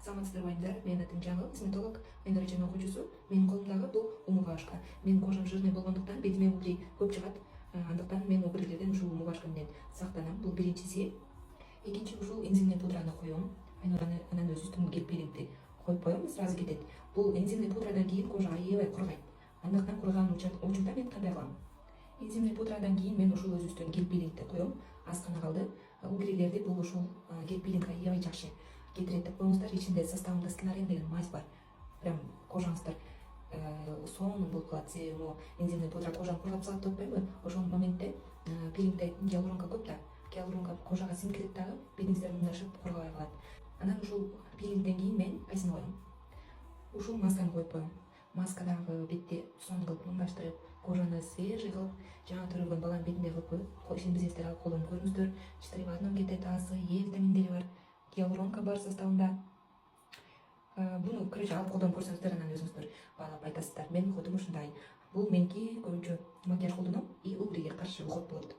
Саламатсыздарбы айымдар, менин атым Жаңыл, косметолог, айнура чен окуучусу. Менин колумдагы бул умывашка. Менин кожам жирный болгондуктан бетиме убри көп чыгат. Андыктан мен убрилерден ушул умывашка менен сактанам. Бул биринчиси. Экинчи ушул энзимный пудраны коем. Айнураны анан өз үстүнө гел пилингди коюп коем, сразу кетет. Бул энзимный пудрадан кийин кожа аябай кургайт. Андыктан кургаган учурда мен кандай кылам? Энзимный пудрадан кийин мен ушул өз үстүнө гел пилингди коем. Аз гана калды. Убрилерди бул ушул гел пилинг аябай жакшы кетирет деп коюңуздар. Ичинде составында скинарен деген мазь бар. Прям кожаңыздар сонун болуп калат. Себеби энзимный пудра кожаны кургап салат деп атпайбы? Ошол моментте пилингде гиалуронка көп да. Гиалуронка кожага сиңкирип дагы бетиңиздер мындашып кургабай калат. Анан ушул пилингден кийин мен кайсыны коем? Ушул масканы коюп коем. Маска дагы бетти сонун кылып мындаштырып, кожаны свежий кылып, жаңы төрөлгөн баланын бетиндей кылып коюп, ишенбесеңиздер алып колдонуп көрүңүздөр. Чытырып одном кетет, асы, Е витаминдери бар, гиалуронка бар составында. Буну короче алып колдонуп көрсөңүздөр, анан өзүңүздөр баалап айтасыздар. Менин уходум ушундай. Бул меники көбүнчө макияж колдоном и убриге каршы уход болот.